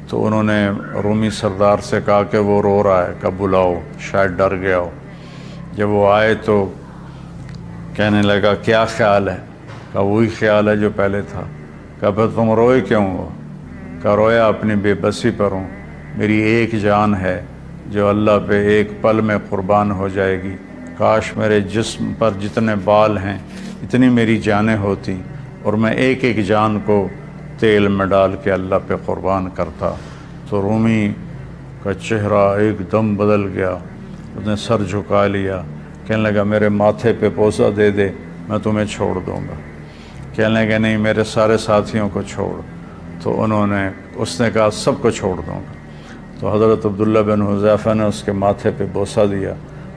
تو انہوں نے رومی سردار سے کہا کہ وہ رو رہا ہے، کہ بلاؤ، شاید ڈر گیا ہو۔ جب وہ آئے تو کہنے لگا کیا خیال ہے؟ کہ وہی خیال ہے جو پہلے تھا۔ کہ پھر تم روئے کیوں ہو؟ کہ رویا اپنی بے بسی پر ہوں، میری ایک جان ہے جو اللہ پہ ایک پل میں قربان ہو جائے گی، کاش میرے جسم پر جتنے بال ہیں اتنی میری جانیں ہوتی اور میں ایک ایک جان کو تیل میں ڈال کے اللہ پہ قربان کرتا۔ تو رومی کا چہرہ ایک دم بدل گیا، اس نے سر جھکا لیا، کہنے لگا میرے ماتھے پہ بوسہ دے دے، میں تمہیں چھوڑ دوں گا۔ کہنے لگا نہیں، میرے سارے ساتھیوں کو چھوڑ۔ تو اس نے کہا سب کو چھوڑ دوں گا۔ تو حضرت عبداللہ بن حذیفہ نے اس کے ماتھے پہ بوسہ دیا،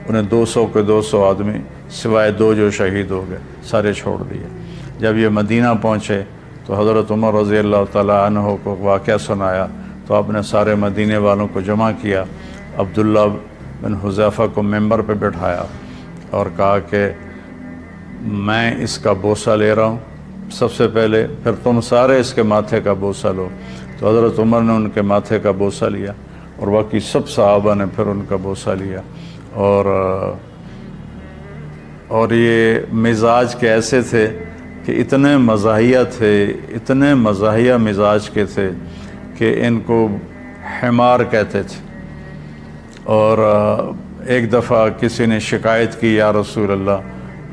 انہیں 200 کے 200 آدمی سوائے 2 جو شہید ہو گئے سارے چھوڑ دیے۔ جب یہ مدینہ پہنچے تو حضرت عمر رضی اللہ تعالیٰ عنہ کو واقعہ سنایا تو آپ نے سارے مدینے والوں کو جمع کیا، عبداللہ بن حذیفہ کو ممبر پہ بٹھایا اور کہا کہ میں اس کا بوسہ لے رہا ہوں سب سے پہلے، پھر تم سارے اس کے ماتھے کا بوسہ لو۔ تو حضرت عمر نے ان کے ماتھے کا بوسہ لیا اور باقی سب صحابہ نے پھر ان کا بوسہ لیا۔ اور یہ مزاج کے ایسے تھے کہ اتنے مزاحیہ تھے، اتنے مزاحیہ مزاج کے تھے کہ ان کو حمار کہتے تھے۔ اور ایک دفعہ کسی نے شکایت کی یا رسول اللہ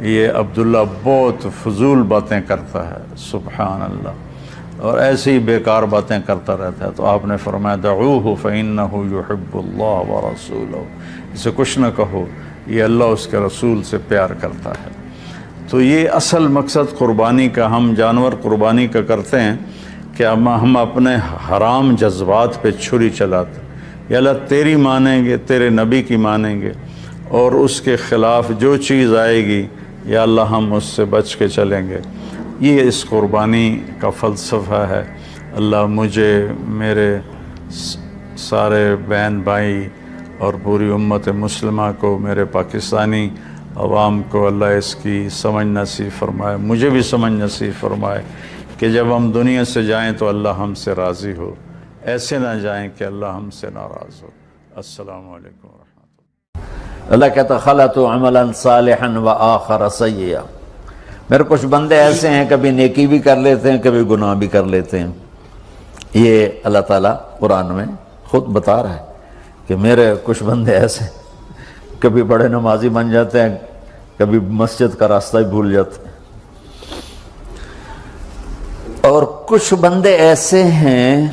یہ عبداللہ بہت فضول باتیں کرتا ہے، سبحان اللہ، اور ایسی ہی بیکار باتیں کرتا رہتا ہے۔ تو آپ نے فرمایا دعوہ فإنہ یحب اللہ ورسولہ، اسے کچھ نہ کہو، یہ اللہ اس کے رسول سے پیار کرتا ہے۔ تو یہ اصل مقصد قربانی کا، ہم جانور قربانی کا کرتے ہیں کہ ہم اپنے حرام جذبات پہ چھری چلاتے ہیں، یا اللہ تیری مانیں گے، تیرے نبی کی مانیں گے، اور اس کے خلاف جو چیز آئے گی یا اللہ ہم اس سے بچ کے چلیں گے۔ یہ اس قربانی کا فلسفہ ہے۔ اللہ مجھے، میرے سارے بہن بھائی اور پوری امت مسلمہ کو، میرے پاکستانی عوام کو اللہ اس کی سمجھ نصیب فرمائے، مجھے بھی سمجھ نصیب فرمائے کہ جب ہم دنیا سے جائیں تو اللہ ہم سے راضی ہو، ایسے نہ جائیں کہ اللہ ہم سے ناراض ہو۔ السلام علیکم ورحمۃ اللہ۔ اللہ کہتا خلط عملا صالحا وآخر سیئا، میرے کچھ بندے ایسے ہیں کبھی نیکی بھی کر لیتے ہیں، کبھی گناہ بھی کر لیتے ہیں۔ یہ اللہ تعالیٰ قرآن میں خود بتا رہا ہے کہ میرے کچھ بندے ایسے کبھی بڑے نمازی بن جاتے ہیں، کبھی مسجد کا راستہ ہی بھول جاتے ہیں، اور کچھ بندے ایسے ہیں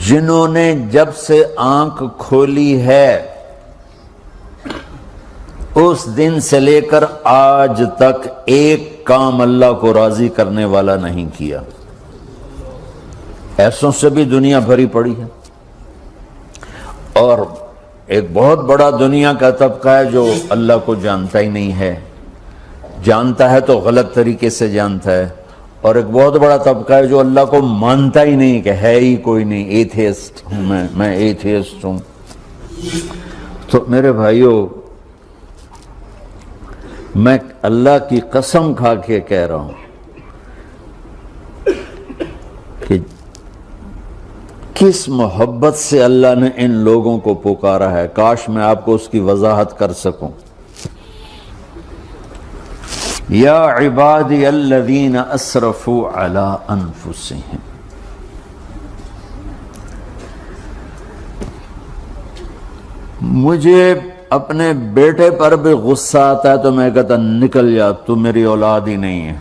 جنہوں نے جب سے آنکھ کھولی ہے اس دن سے لے کر آج تک ایک کام اللہ کو راضی کرنے والا نہیں کیا۔ ایسوں سے بھی دنیا بھری پڑی ہے، اور ایک بہت بڑا دنیا کا طبقہ ہے جو اللہ کو جانتا ہی نہیں ہے، جانتا ہے تو غلط طریقے سے جانتا ہے، اور ایک بہت بڑا طبقہ ہے جو اللہ کو مانتا ہی نہیں، کہ ہے ہی کوئی نہیں، ایتھیسٹ ہوں میں ایتھیسٹ ہوں۔ تو میرے بھائیوں، میں اللہ کی قسم کھا کے کہہ رہا ہوں کہ کس محبت سے اللہ نے ان لوگوں کو پکارا ہے، کاش میں آپ کو اس کی وضاحت کر سکوں۔ یا عبادی الذین اسرفوا علی انفسہم، مجھے اپنے بیٹے پر بھی غصہ آتا ہے تو میں کہتا نکل جا، تو میری اولاد ہی نہیں ہے۔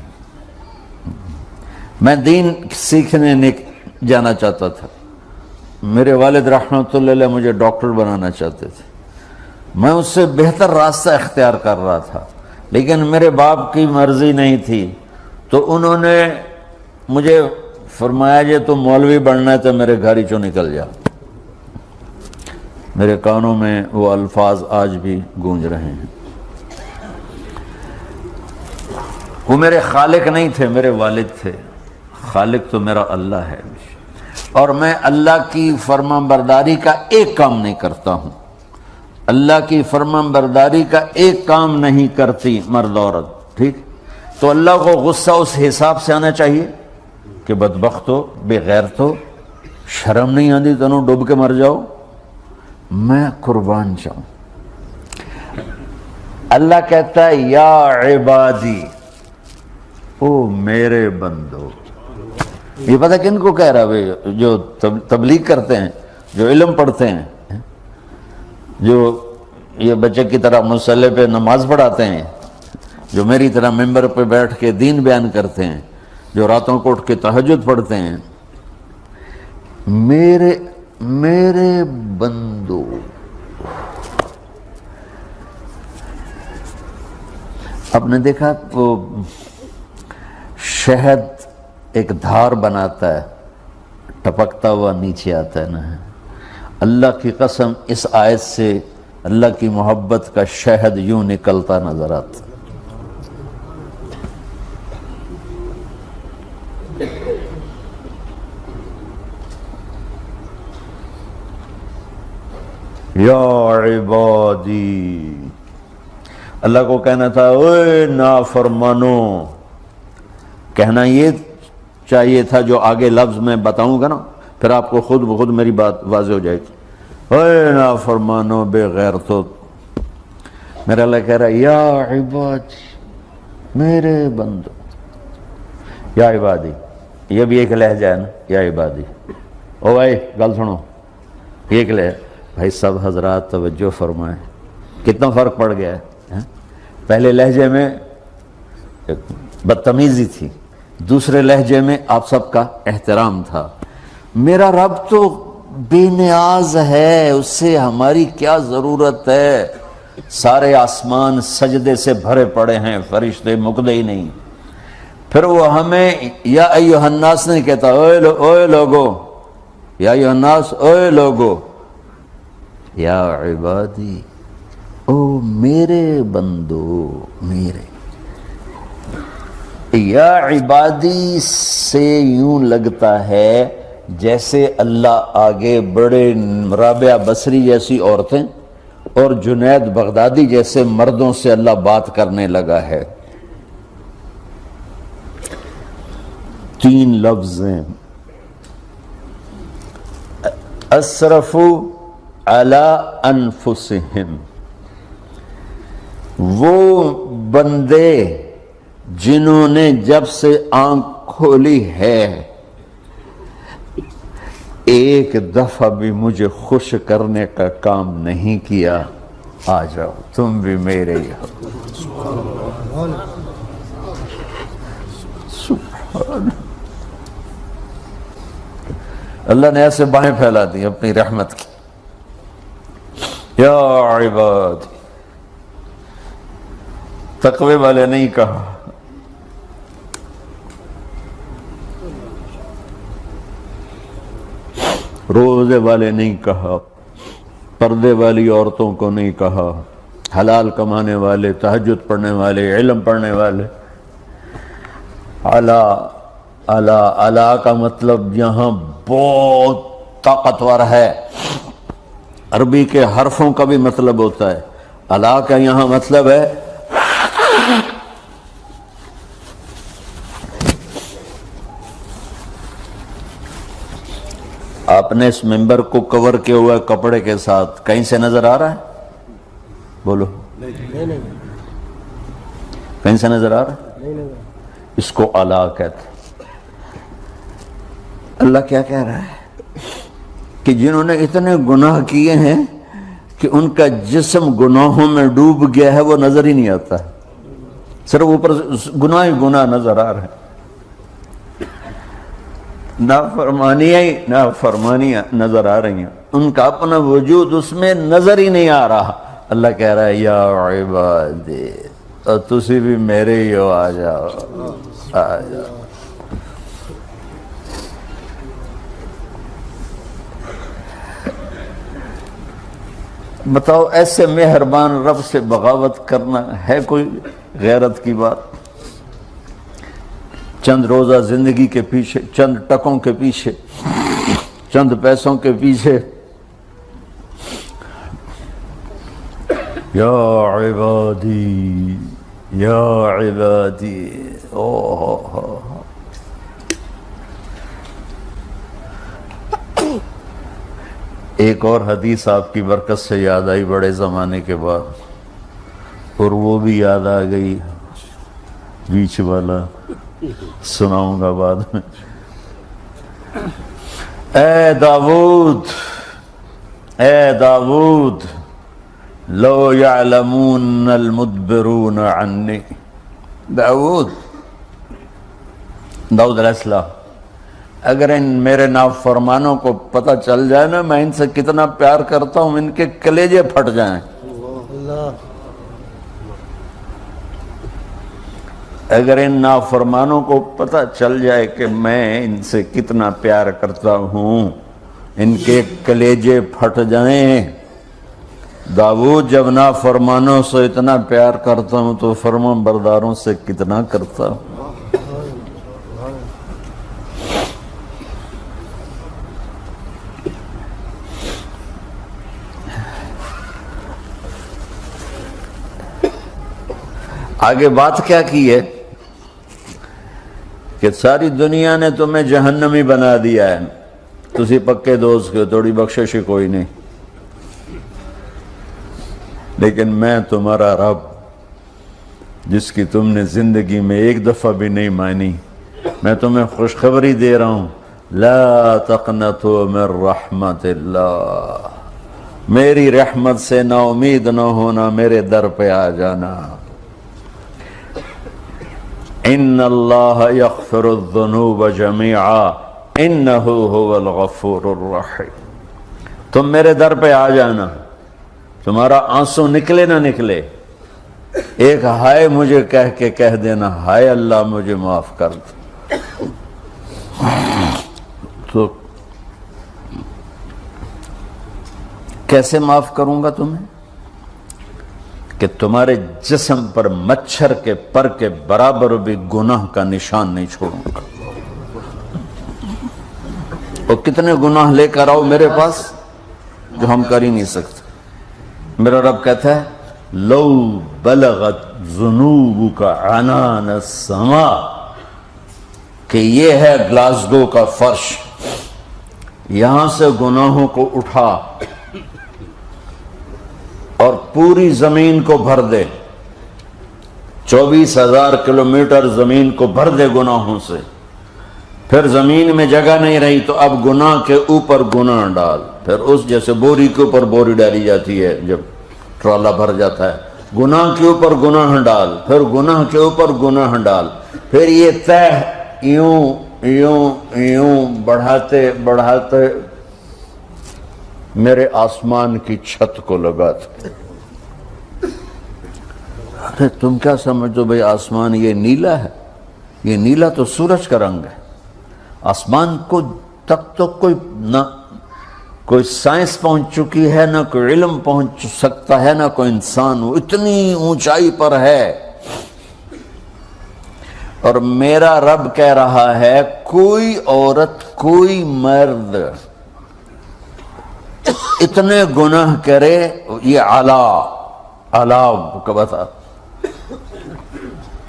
میں دین سیکھنے جانا چاہتا تھا، میرے والد رحمۃ اللہ علیہ مجھے ڈاکٹر بنانا چاہتے تھے، میں اس سے بہتر راستہ اختیار کر رہا تھا، لیکن میرے باپ کی مرضی نہیں تھی، تو انہوں نے مجھے فرمایا جی تو مولوی بننا ہے تو میرے گھر ہی چوں نکل جا۔ میرے کانوں میں وہ الفاظ آج بھی گونج رہے ہیں۔ وہ میرے خالق نہیں تھے، میرے والد تھے، خالق تو میرا اللہ ہے، اور میں اللہ کی فرمان برداری کا ایک کام نہیں کرتا ہوں، اللہ کی فرمان برداری کا ایک کام نہیں کرتی مرد عورت، ٹھیک؟ تو اللہ کو غصہ اس حساب سے آنا چاہیے کہ بدبخت ہو، بے غیرت ہو، شرم نہیں آتی تنوں ڈوب کے مر جاؤ۔ میں قربان جاؤں، اللہ کہتا ہے یا عبادی، او میرے بندو۔ یہ پتہ کن کو کہہ رہا ہے؟ جو تبلیغ کرتے ہیں، جو علم پڑھتے ہیں، جو یہ بچے کی طرح مصلی پہ نماز پڑھاتے ہیں، جو میری طرح ممبر پہ بیٹھ کے دین بیان کرتے ہیں، جو راتوں کو اٹھ کے تہجد پڑھتے ہیں۔ میرے بندو، آپ نے دیکھا وہ شہد ایک دھار بناتا ہے، ٹپکتا ہوا نیچے آتا ہے نا۔ اللہ کی قسم اس آیت سے اللہ کی محبت کا شہد یوں نکلتا نظر آتا۔ یا عبادی، اللہ کو کہنا تھا اوے نافرمانو، کہنا یہ چاہیے تھا جو آگے لفظ میں بتاؤں گا نا، پھر آپ کو خود بخود میری بات واضح ہو جائے گی۔ اوے نافرمانو، بے غیرتو، میرا اللہ کہہ رہا ہے یا عبادی، میرے بندو، یا عبادی، یہ بھی ایک لہجہ ہے نا، یا عبادی۔ او بھائی گل سنو، یہ ایک لہجہ، بھائی سب حضرات توجہ فرمائیں، کتنا فرق پڑ گیا ہے۔ پہلے لہجے میں بدتمیزی تھی، دوسرے لہجے میں آپ سب کا احترام تھا۔ میرا رب تو بے نیاز ہے، اس سے ہماری کیا ضرورت ہے؟ سارے آسمان سجدے سے بھرے پڑے ہیں، فرشتے مکدے ہی نہیں۔ پھر وہ ہمیں یا ایھا الناس نہیں کہتا، اوے لوگو، یا ایھا الناس، اوے لوگو، یا عبادی، او میرے بندو، میرے۔ یا عبادی سے یوں لگتا ہے جیسے اللہ آگے بڑے رابعہ بصری جیسی عورتیں اور جنید بغدادی جیسے مردوں سے اللہ بات کرنے لگا ہے۔ 3 لفظ ہیں، اسرفوا علی انفسہم، وہ بندے جنہوں نے جب سے آنکھ کھولی ہے ایک دفعہ بھی مجھے خوش کرنے کا کام نہیں کیا، آ جاؤ تم بھی میرے ہی ہو۔ سبحان اللہ نے ایسے باہیں پھیلا دی اپنی رحمت کی۔ یا عباد، تقوی والے نہیں کہا، روزے والے نہیں کہا، پردے والی عورتوں کو نہیں کہا، حلال کمانے والے، تہجد پڑھنے والے، علم پڑھنے والے۔ اعلیٰ کا مطلب یہاں بہت طاقتور ہے، عربی کے حرفوں کا بھی مطلب ہوتا ہے، اعلیٰ کا یہاں مطلب ہے آپ نے اس ممبر کو کور کیا ہوا ہے کپڑے کے ساتھ، کہیں سے نظر آ رہا ہے؟ بولو، کہیں سے نظر آ رہا ہے؟ اس کو اعلیٰ کہتے ہیں۔ اللہ کیا کہہ رہا ہے کہ جنہوں نے اتنے گناہ کیے ہیں کہ ان کا جسم گناہوں میں ڈوب گیا ہے، وہ نظر ہی نہیں آتا ہے، صرف اوپر گناہ ہی گناہ نظر آ رہے ہیں، نافرمانیاں نظر آ رہی ہیں، ان کا اپنا وجود اس میں نظر ہی نہیں آ رہا۔ اللہ کہہ رہا ہے یا عبادی، اور تسی بھی میرے ہی ہو، آ جاؤ آ جاؤ۔ بتاؤ ایسے مہربان رب سے بغاوت کرنا ہے کوئی غیرت کی بات؟ چند روزہ زندگی کے پیچھے، چند ٹکوں کے پیچھے، چند پیسوں کے پیچھے، یا عبادی یا عبادی، ایک اور حدیث آپ کی برکت سے یاد آئی بڑے زمانے کے بعد، اور وہ بھی یاد آ گئی، بیچ والا سناؤں گا بعد میں۔ اے داؤد، اے داؤد، لو یعلمون المدبرون عنی، داؤد علیہ السلام، اگر ان میرے نافرمانوں کو پتہ چل جائے نا میں ان سے کتنا پیار کرتا ہوں، ان کے کلیجے پھٹ جائیں۔ اگر ان نافرمانوں کو پتہ چل جائے کہ میں ان سے کتنا پیار کرتا ہوں، ان کے کلیجے پھٹ جائیں۔ داؤد جب نافرمانوں سے اتنا پیار کرتا ہوں تو فرما برداروں سے کتنا کرتا ہوں۔ آگے بات کیا کی ہے کہ ساری دنیا نے تمہیں جہنمی بنا دیا ہے، تسی پکے دوست کے تھوڑی بخشش کوئی نہیں، لیکن میں تمہارا رب جس کی تم نے زندگی میں ایک دفعہ بھی نہیں مانی، میں تمہیں خوشخبری دے رہا ہوں، لا تقنطوا من رحمت اللہ، میری رحمت سے نا امید نہ ہونا، میرے در پہ آ جانا۔ ان اللہ یغفر الذنوب جميعا انہ هو الغفور الرحیم، تم میرے در پہ آ جانا، تمہارا آنسو نکلے نہ نکلے، ایک ہائے مجھے کہہ دینا، ہائے اللہ مجھے معاف کر دو، تو کیسے معاف کروں گا تمہیں؟ کہ تمہارے جسم پر مچھر کے پر کے برابر بھی گناہ کا نشان نہیں چھوڑوں گا۔ اور کتنے گناہ لے کر آؤ میرے پاس جو ہم کر ہی نہیں سکتے۔ میرا رب کہتا ہے لو بلغت ذنوبک عنان السماء، کہ یہ ہے گلاسگو کا فرش، یہاں سے گناہوں کو اٹھا اور پوری زمین کو بھر دے، 24,000 کلومیٹر زمین کو بھر دے گناہوں سے، پھر زمین میں جگہ نہیں رہی تو اب گناہ کے اوپر گناہ ڈال، پھر اس جیسے بوری کے اوپر بوری ڈالی جاتی ہے جب ٹرالا بھر جاتا ہے، گناہ کے اوپر گناہ ڈال، پھر گناہ کے اوپر گناہ ڈال، پھر یہ تہ یوں یوں یوں بڑھاتے بڑھاتے میرے آسمان کی چھت کو لگاتے۔ ارے تم کیا سمجھو بھئی آسمان یہ نیلا ہے؟ یہ نیلا تو سورج کا رنگ ہے۔ آسمان کو تک تو کوئی سائنس پہنچ چکی ہے، نہ کوئی علم پہنچ سکتا ہے، نہ کوئی انسان، وہ اتنی اونچائی پر ہے۔ اور میرا رب کہہ رہا ہے کوئی عورت کوئی مرد اتنے گناہ کرے، یہ کا بتا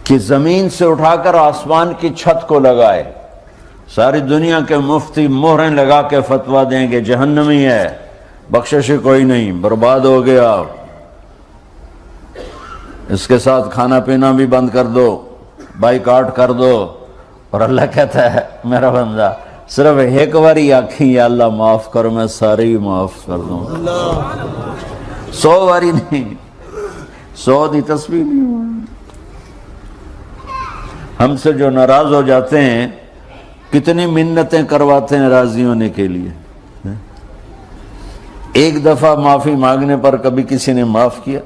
کہ زمین سے اٹھا کر آسمان کی چھت کو لگائے، ساری دنیا کے مفتی مہریں لگا کے فتویٰ دیں گے جہنمی ہے، بخشش کوئی نہیں، برباد ہو گیا، اس کے ساتھ کھانا پینا بھی بند کر دو، بائیکاٹ کر دو. اور اللہ کہتا ہے میرا بندہ صرف ایک باری آکھیں یا اللہ معاف کرو، میں سارے ہی معاف کر دوں. 100 باری نہیں، 100 دی تسبیح نہیں. ہم سے جو ناراض ہو جاتے ہیں کتنی منتیں کرواتے ہیں راضی ہونے کے لیے. ایک دفعہ معافی مانگنے پر کبھی کسی نے معاف کیا؟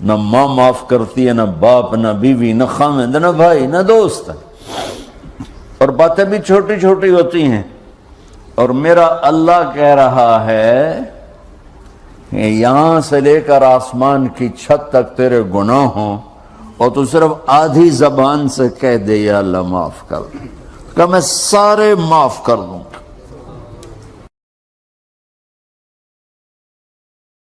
نہ ماں معاف کرتی ہے، نہ باپ، نہ بیوی، نہ خاوند، نہ بھائی، نہ دوست. اور باتیں بھی چھوٹی چھوٹی ہوتی ہیں. اور میرا اللہ کہہ رہا ہے کہ یہاں سے لے کر آسمان کی چھت تک تیرے گناہ ہوں اور تو صرف آدھی زبان سے کہہ دے یا اللہ معاف کر، کہ میں سارے معاف کر دوں.